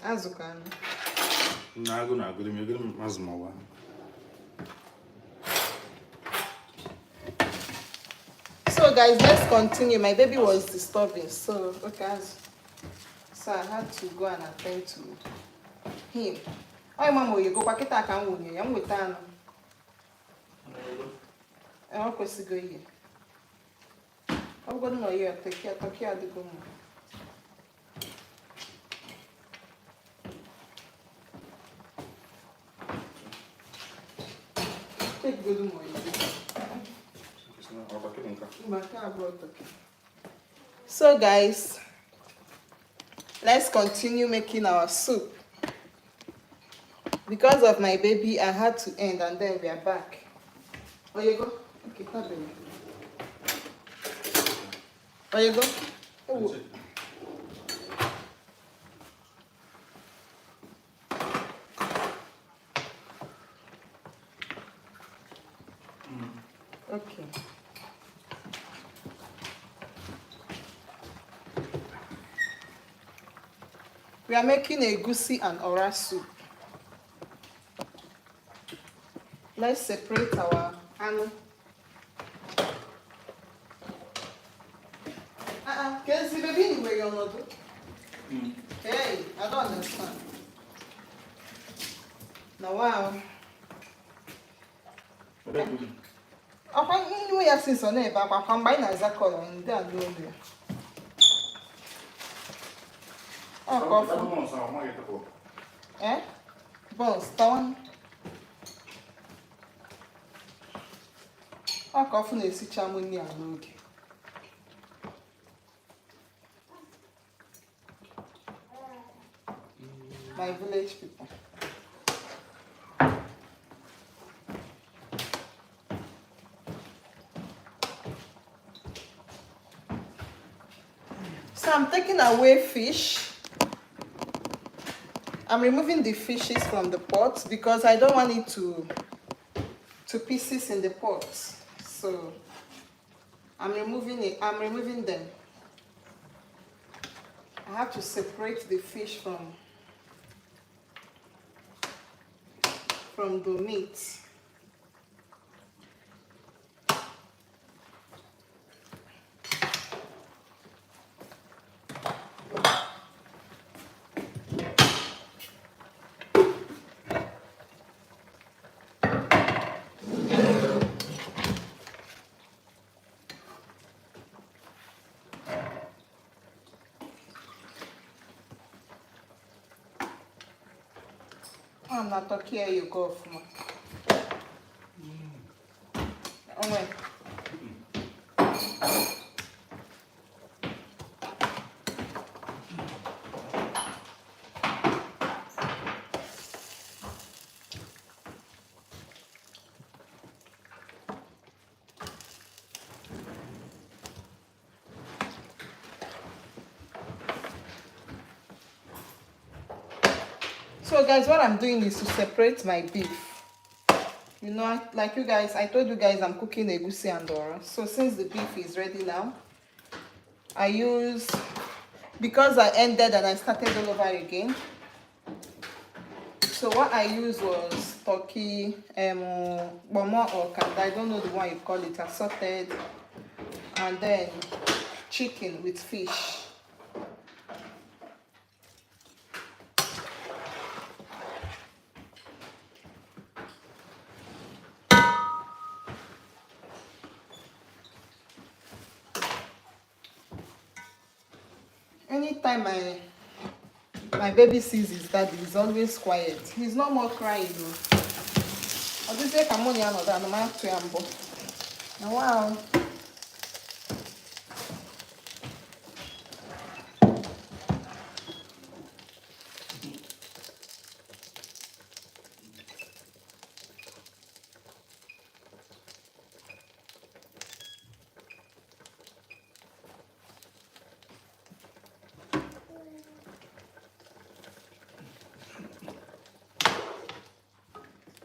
Azukan. Nago, you're getting Mazmawa. So guys, let's continue. My baby was disturbing, so okay. So I had to go and attend to him. Oh, mama, you go packet I can win you. I'm with Anna. I'm going to go here. I'm going to know you. Take care of the go. Take good morning. So guys, let's continue making our soup. Because of my baby, I had to end and then we are back. Oh, you go? Okay, come baby. Oh, you go? Oh. Okay. We are making a egusi and ora soup. Let's separate our anu. Can you see baby anywhere you're not doing? Hey, I don't understand. Now wow. I can't anyway I see some neighbor, but I'm buying a color and they are doing there. Oh, eh? Bones, down. Oh, coffee is charming and look. My village people. So I'm taking away fish. I'm removing the fishes from the pot because I don't want it to pieces in the pot. So I'm removing it. I'm removing them. I have to separate the fish from the meat. I'm not talking here, you go for me. Oh, so guys, what I'm doing is to separate my beef. You know, like you guys, I told you guys I'm cooking egusi and ora. So since the beef is ready now, I use, because I ended and I started all over again. So what I used was turkey, bomo or kanda, I don't know the one you call it, assorted, and then chicken with fish. Anytime my baby sees his daddy, he's always quiet. He's no more crying though. I just say come on here no that no man to ambo. Now wow.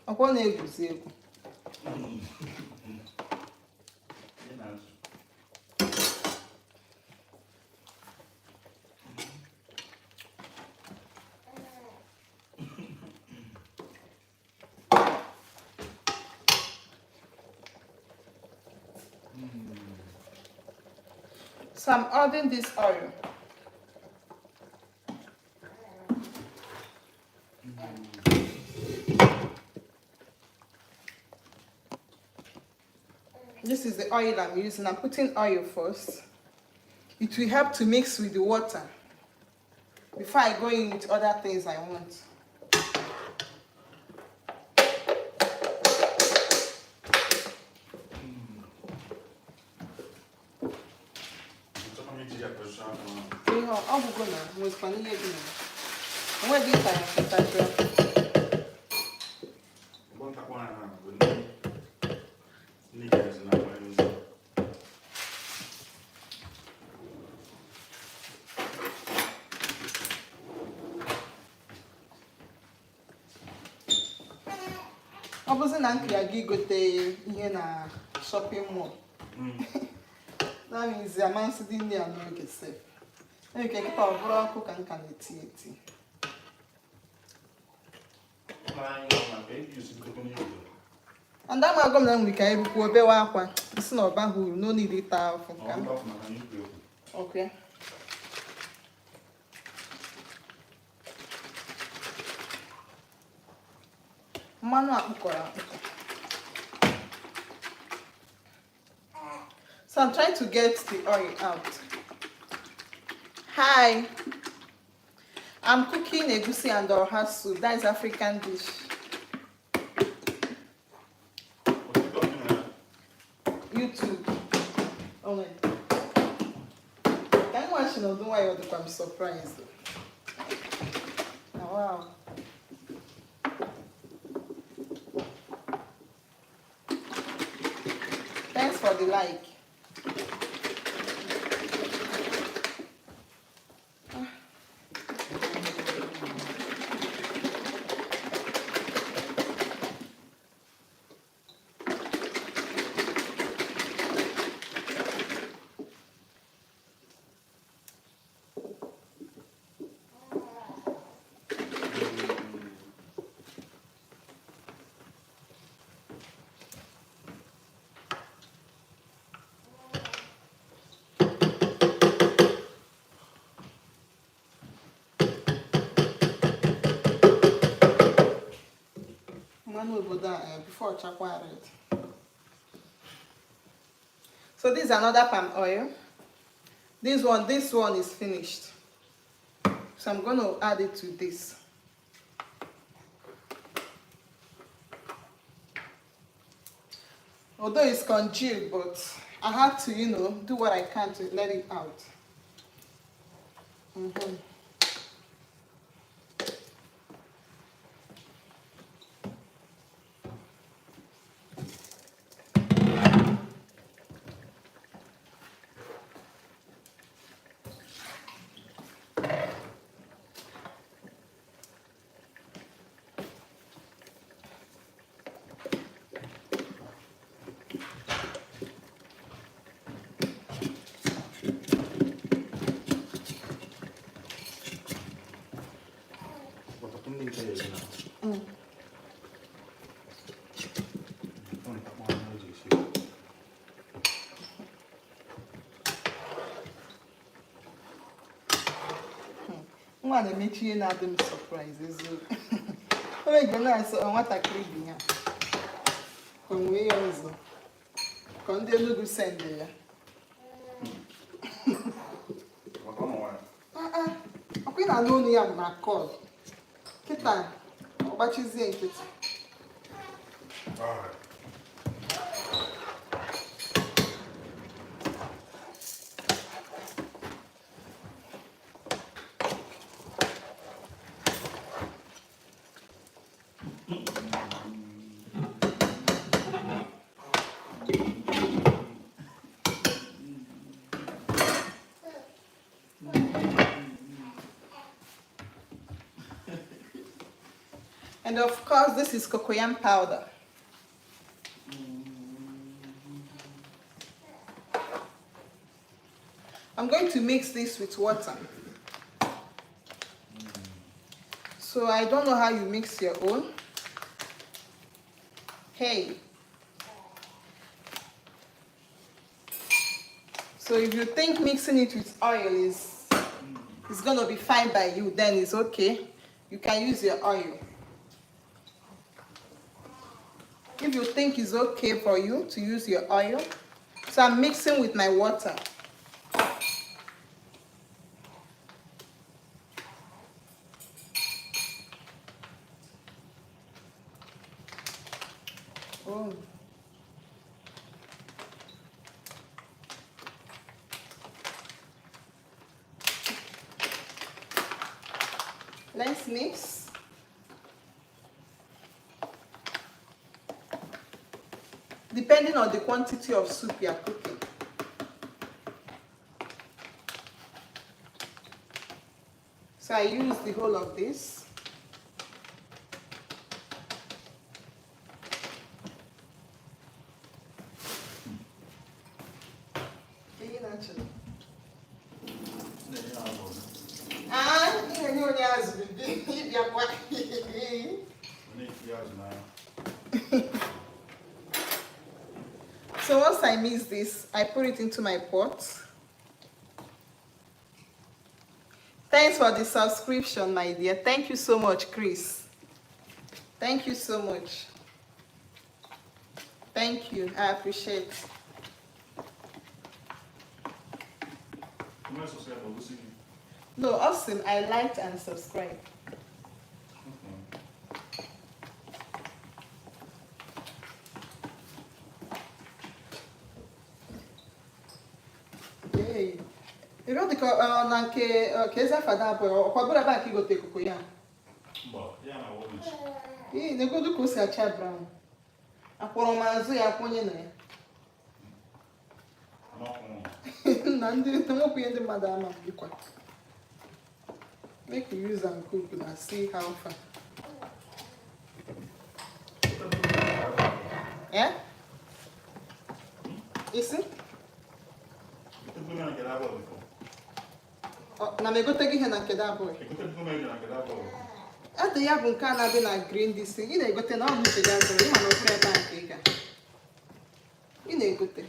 Akwa na egusi egwu. So I'm adding this oil. This is the oil I'm using. I'm putting oil first. It will help to mix with the water before I go in with other things I want. Ọ bụgo na nwezikwana ihe dị na onweghị ịta ya pụtajụọ. Ọ bụzi na nkiri aga igote ihe na shopping mall. That means amansi dị ndị a n'oge sef. Eke kịta ọ bụrụ ọkụ ka nka na-eti eti. And I'm going to make a book about it's not about who no need it out. Okay. So I'm trying to get the oil out. Hi. I'm cooking egusi and oha soup. That is African dish. YouTube. Oh my. Can you watch no? Don't worry, I'm surprised. Oh, wow. Thanks for the like. Before chakwa red. So this is another palm oil. This one is finished. So I'm going to add it to this. Although it's congealed, but I have to, do what I can to let it out. I'm going to make you another surprises. I'm going to want a creepy. When we also come the look send there. Okay, I know you am na call. Kita, what is it? And of course, this is cocoyam powder. I'm going to mix this with water. So I don't know how you mix your own. Hey. So if you think mixing it with oil is going to be fine by you, then it's okay. You can use your oil. If you think it's okay for you to use your oil, so I'm mixing with my water. Oh. Let's mix. Depending on the quantity of soup you are cooking. So I use the whole of this. So once I mix this, I put it into my pot. Thanks for the subscription, my dear. Thank you so much, Chris. Thank you so much. Thank you. I appreciate. No, awesome. I liked and subscribed. Hey. You know the na nke keza fada boy kwa bura ba ki go take kokoya. Bo, ya na wo bi. Ne go do ko si acha brown. Akporo mazu ya kwonye na ya. Na ndị nwoke ndị mmadụ ama bikwa. Make you use and cook and see how far. Yeah? You see? Na me gote gị ihe na nke da boy. Ade ya bụ nke a na-adị na green dis. Ị na-egote na ọ nke da boy. Ị ma na ofere ebe a nke ị ga. Ị na-egote.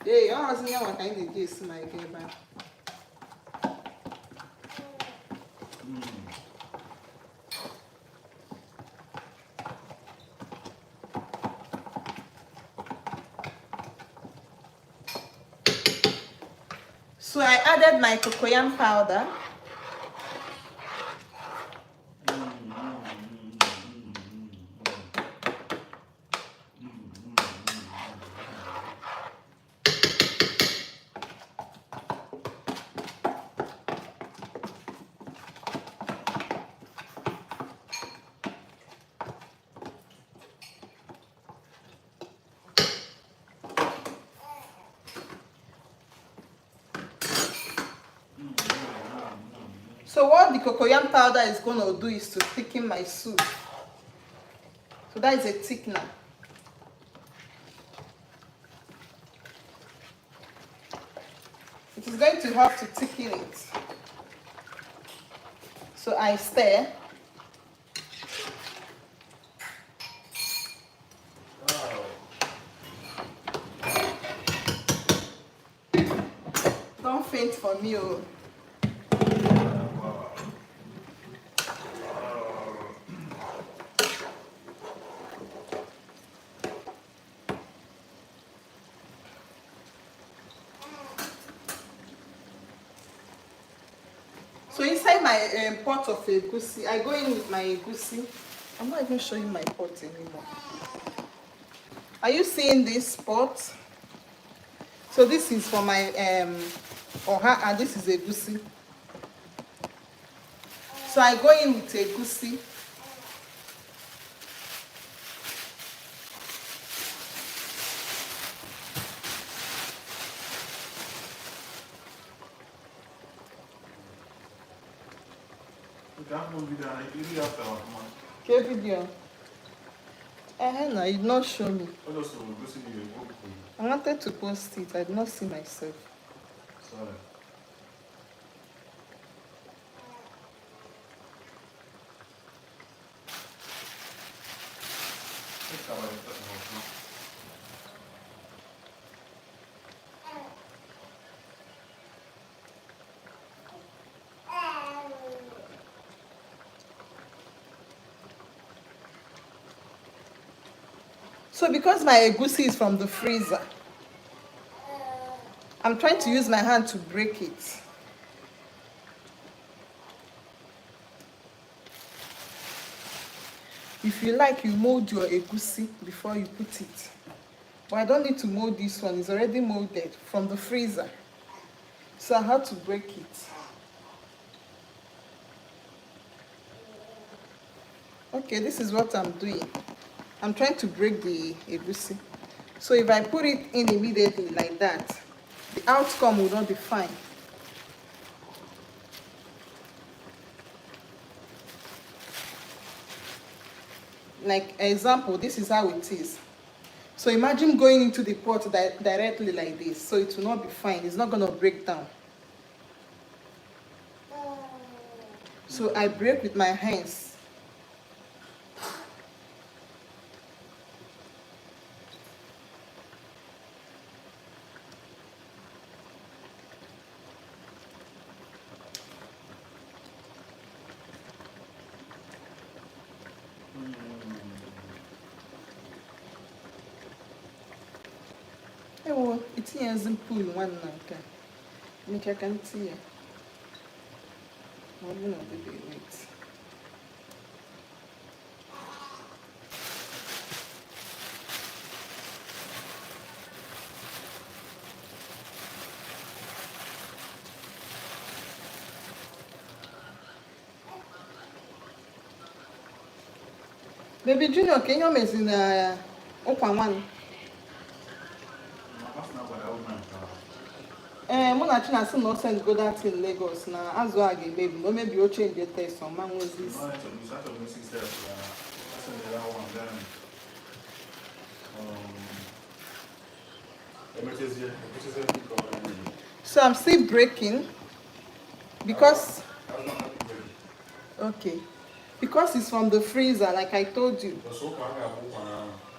Ee, ọ ọzọ ya maka anyị na-eji esi ma ị ga ebe a. So I added my cocoyam powder. So what the cocoyam powder is going to do is to thicken my soup. So that is a thickener. It is going to help to thicken it. So I stir. Don't faint for me, oh. So inside my pot of egusi, I go in with my egusi. I'm not even showing my pot anymore. Are you seeing this pot? So this is for my oha, and this is egusi. So I go in with egusi. What video? No, you did not show me. I wanted to post it. I did not see myself. Sorry. So because my egusi is from the freezer, I'm trying to use my hand to break it. If you like, you mold your egusi before you put it. But I don't need to mold this one, it's already molded from the freezer. So I have to break it. Okay, this is what I'm doing. I'm trying to break the egusi. So if I put it in immediately like that, the outcome will not be fine. Like example, this is how it is. So imagine going into the pot directly like this. So it will not be fine. It's not going to break down. So I break with my hands. Oh, it's here as pool one night. Make I can see. Wait. Baby Junior, can you miss in open one? Monachi na some not send go that in Lagos now. As well again, maybe you'll change the taste. Some man was this. So I'm still breaking because okay, because it's from the freezer, like I told you.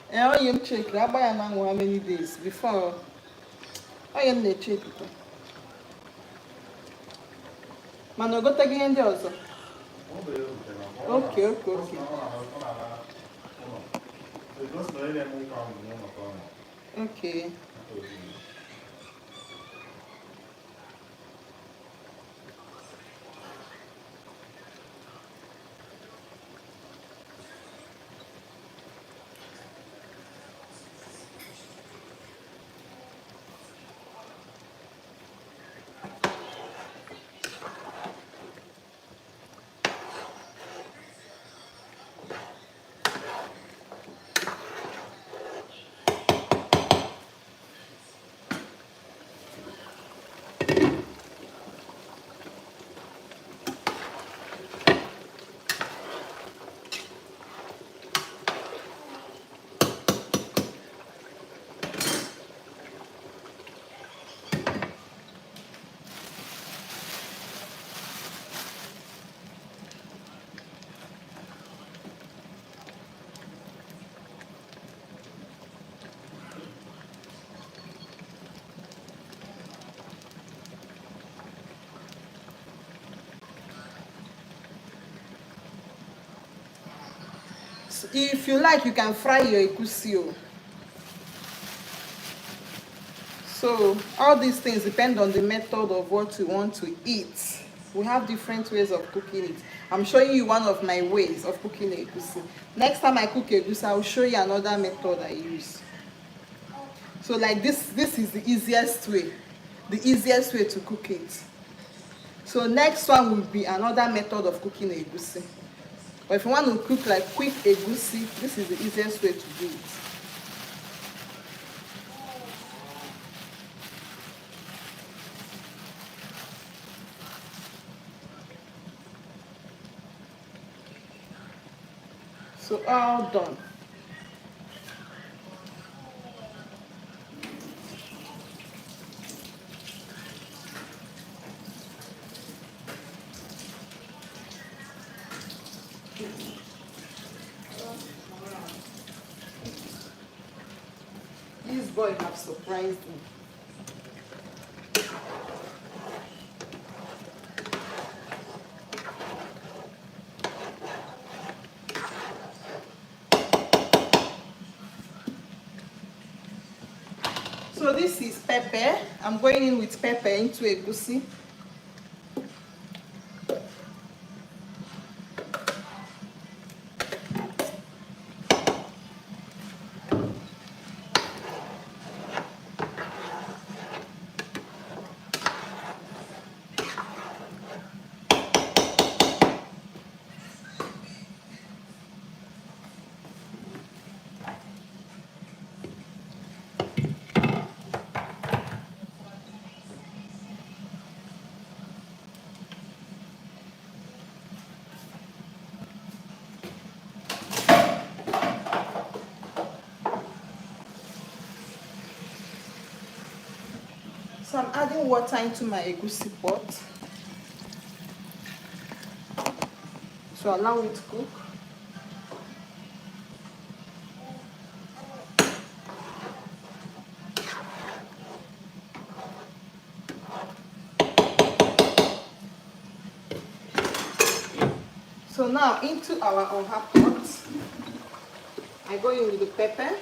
And I am check. I buy how many days before I am the check. Man, I got again also. Okay. Okay. If you like, you can fry your egusi. So all these things depend on the method of what you want to eat. We have different ways of cooking it. I'm showing you one of my ways of cooking egusi. Next time I cook egusi, I'll show you another method I use. So like this is the easiest way to cook it. So next one will be another method of cooking egusi. But if you want to cook like quick egusi, this is the easiest way to do it. So all done. This boy have surprised me. pepper. I'm going in with pepper into egusi. So I'm adding water into my egusi pot. So allow it to cook. So now into our oha pot, I go in with the pepper.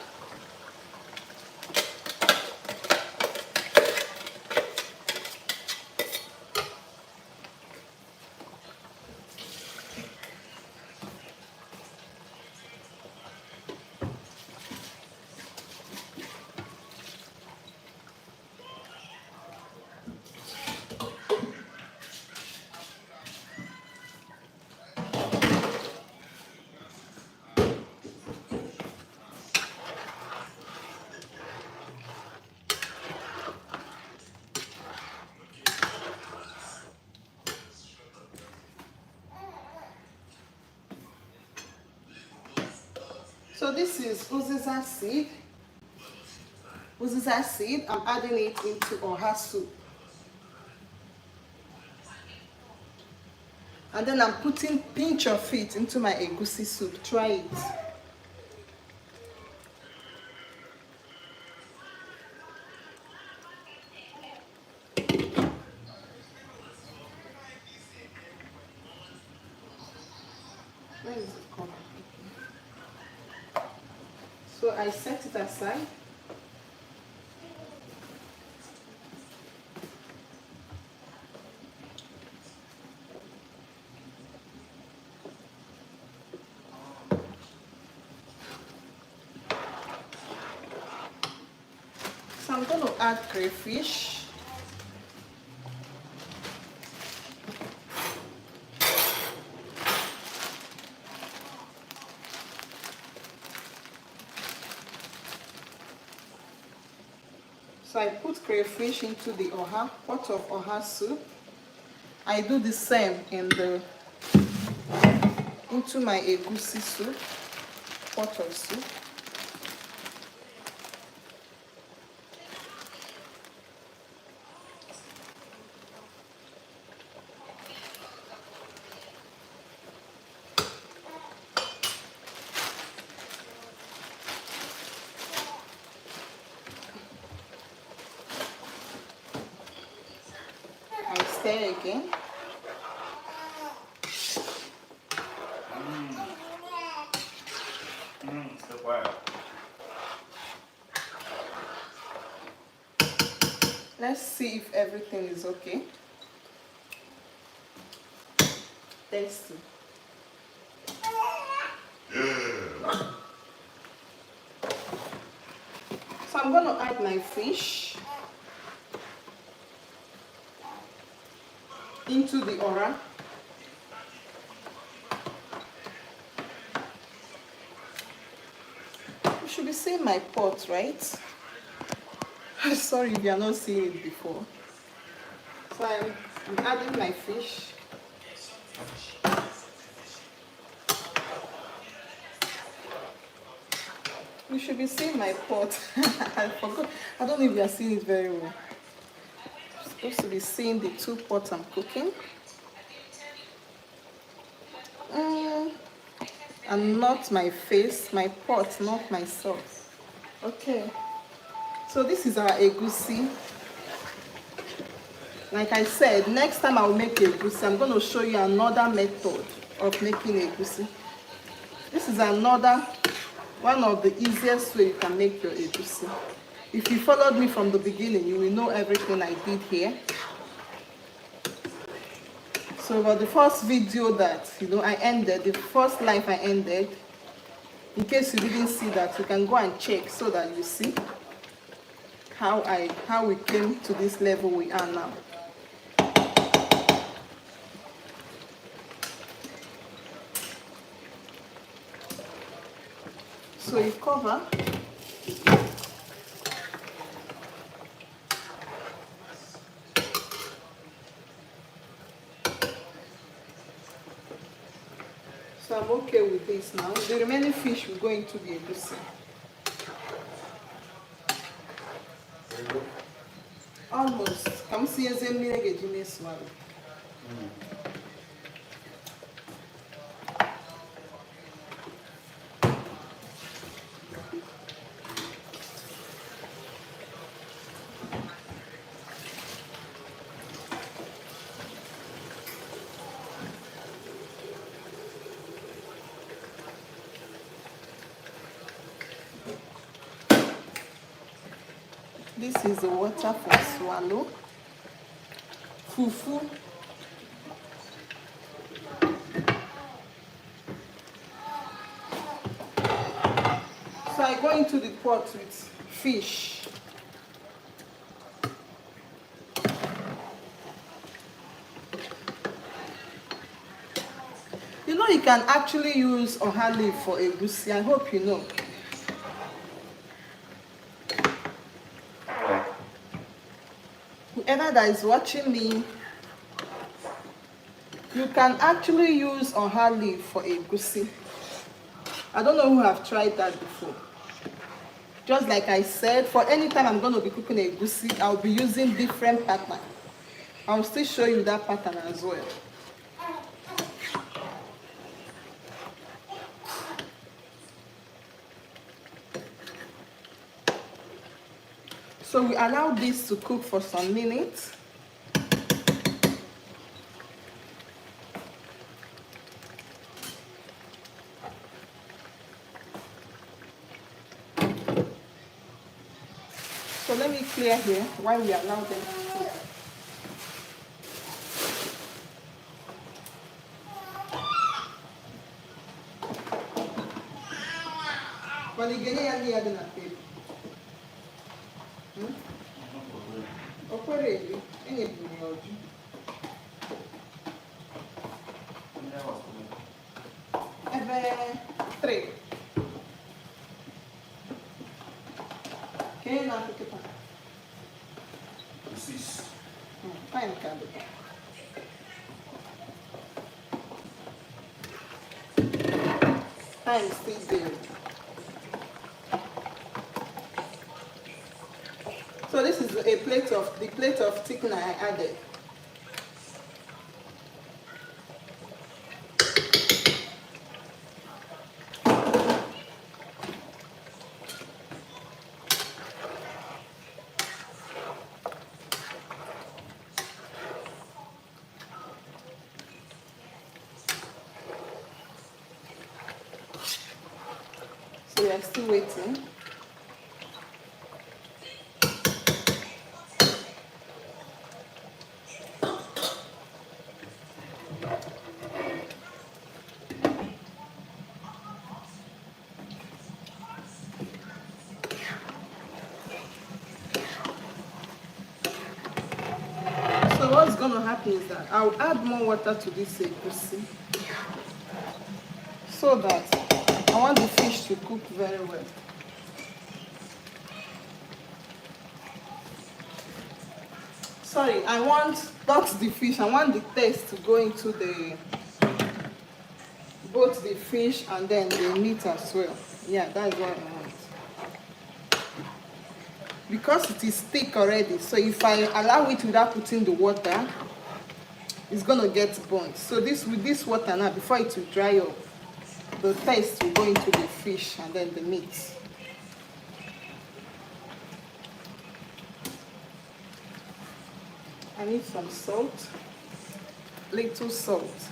So this is uziza seed. Uziza seed, I'm adding it into oha soup. And then I'm putting pinch of it into my egusi soup. Try it. Where is it coming? So I set it aside. So I'm going to add crayfish. So I put crayfish into the oha, pot of oha soup. I do the same into my egusi soup, pot of soup. I stir again. Stay quiet. Let's see if everything is okay. Tasty. So I'm going to add my fish into the ora. You should be seeing my pot, right? Sorry if you are not seeing it before. So I'm adding my fish. You should be seeing my pot. I forgot. I don't know if you are seeing it very well. I'm supposed to be seeing the two pots I'm cooking. And not my face, my pot, not myself. Okay. So this is our egusi. Like I said, next time I'll make egusi, I'm going to show you another method of making egusi. This is one of the easiest way you can make your egusi. If you followed me from the beginning, you will know everything I did here. So about the first video that I ended, the first live I ended, in case you didn't see that, you can go and check so that you see how we came to this level we are now. So you cover. So I'm okay with this now. The remaining fish will go into the egusi. Almost. Come see as a swallow. This is the water for swallow. Fufu. So I go into the pot with fish. You can actually use oha leaf for egusi. I hope you know. Whoever that is watching me, you can actually use oha leaf for egusi. I don't know who have tried that before. Just like I said, for any time I'm going to be cooking egusi, I'll be using different pattern. I'll still show you that pattern as well. So we allow this to cook for some minutes. So let me clear here while we allow them to cook. Three. Okay, now pick it up. Six. Fine, Candy. Time still there. So this is the plate of chicken I added. So we are still waiting. So what's going to happen is that I'll add more water to this egusi so that I want the fish to cook very well. Sorry, I want not the fish, I want the taste to go into both the fish and then the meat as well. Yeah, that's what I want. Because it is thick already, so if I allow it without putting the water, it's gonna get burnt. So with this water now, before it will dry up, the taste will go into the fish and then the meat. I need some salt, little salt.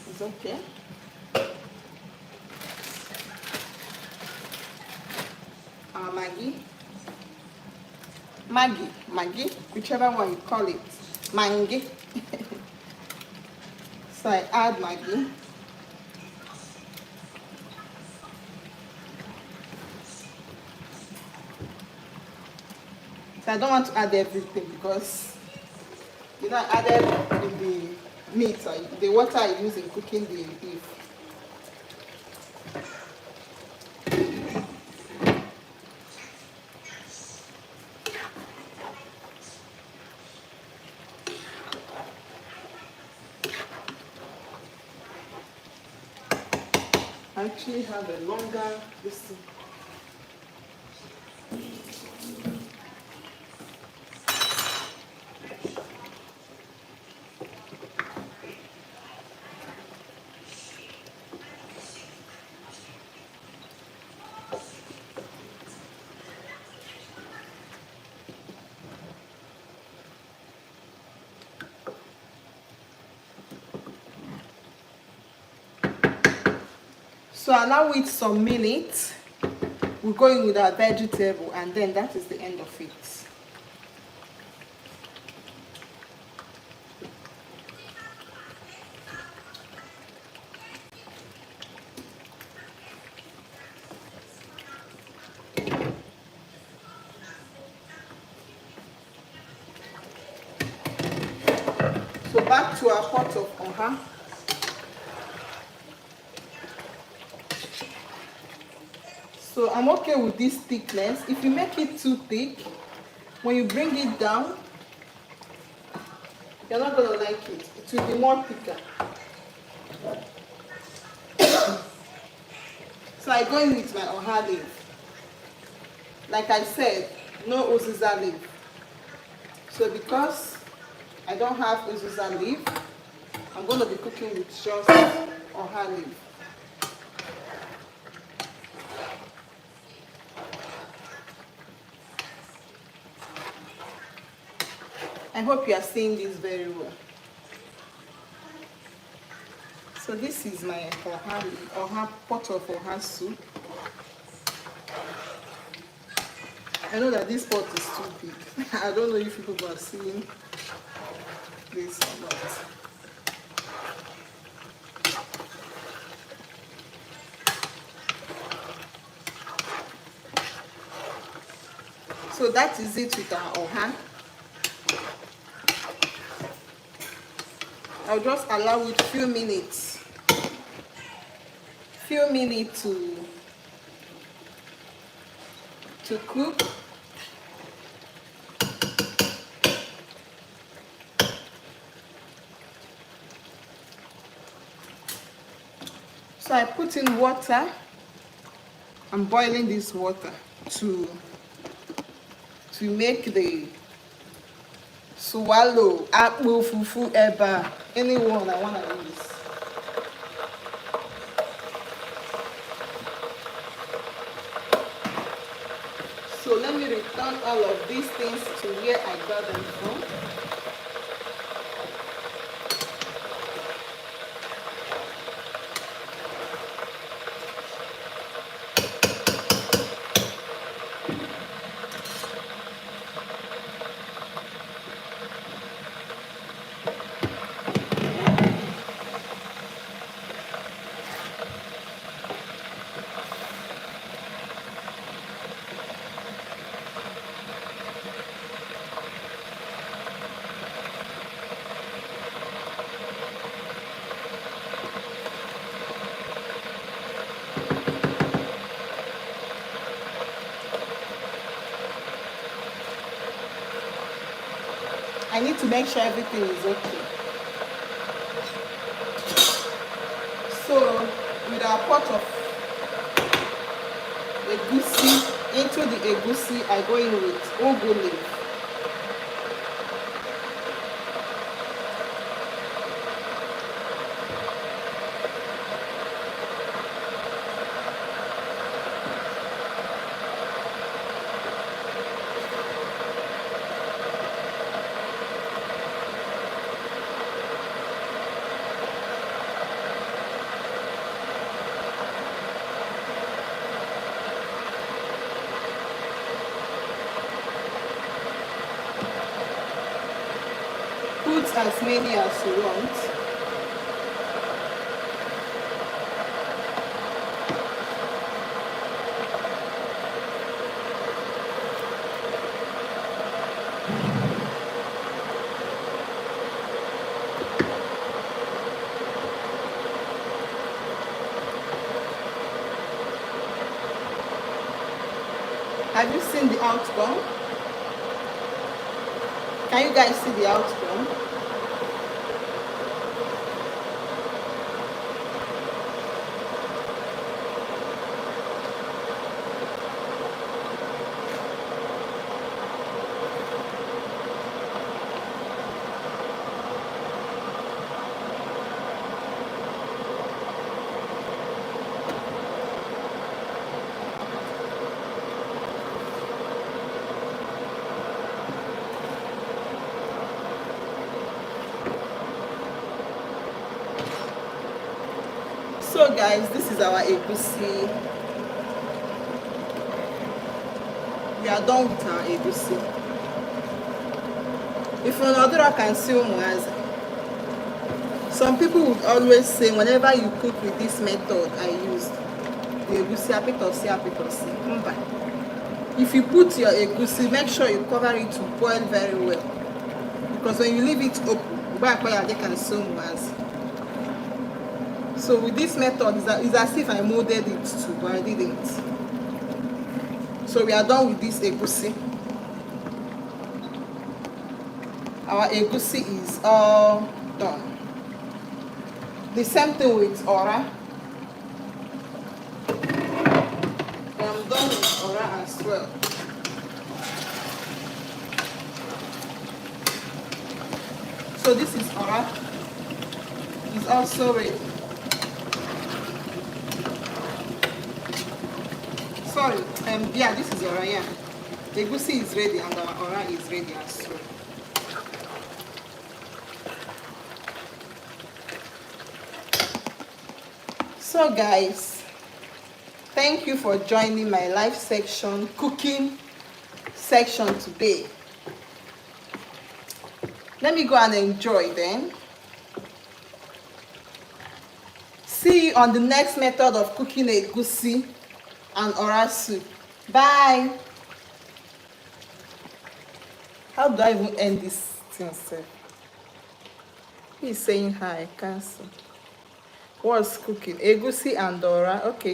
It's okay. Maggi, whichever one you call it, mangi. So I add Maggi. So I don't want to add everything because you know I added in the meat, the water I use in cooking the beef. I actually have a longer this. So allow it some minutes. We're going with our vegetable, and then that is the end of it. So back to our pot of oha. So I'm okay with this thickness. If you make it too thick, when you bring it down, you're not going to like it. It will be more thicker. So I go in with my oha leaf. Like I said, no uziza leaf. So because I don't have uziza leaf, I'm going to be cooking with just oha leaf. I hope you are seeing this very well. So this is my oha pot of oha soup. I know that this pot is too big. I don't know if people are seeing this or not. So that is it with our oha. I'll just allow it few minutes to cook. So I put in water. I'm boiling this water to make the swallow, akpu, fufu, eba, anyone I want to use. So let me return all of these things to where I got them from. I need to make sure everything is okay. So with our pot of egusi, into the egusi, I go in with ugu leaf. as many as you want. Have you seen the outcome? Can you guys see the outcome? So guys, this is our egusi. We are done with our egusi. If another can see mwaza. Some people would always say whenever you cook with this method I used, the egusi apitosi. If you put your egusi, make sure you cover it to boil very well. Because when you leave it open, they can sew mwaza. So with this method, it's as if I molded it too, but I didn't. So we are done with this egusi. Our egusi is all done. The same thing with ora. I'm done with ora as well. So this is ora. It's also ready. Sorry, yeah, this is ora, yeah. The egusi is ready and our ora is ready as well. So guys, thank you for joining my live section, cooking section today. Let me go and enjoy then. See you on the next method of cooking egusi and ora soup. Bye. How do I even end this thing, sir? He's saying hi, cancel. What's cooking? Egusi and ora. Okay.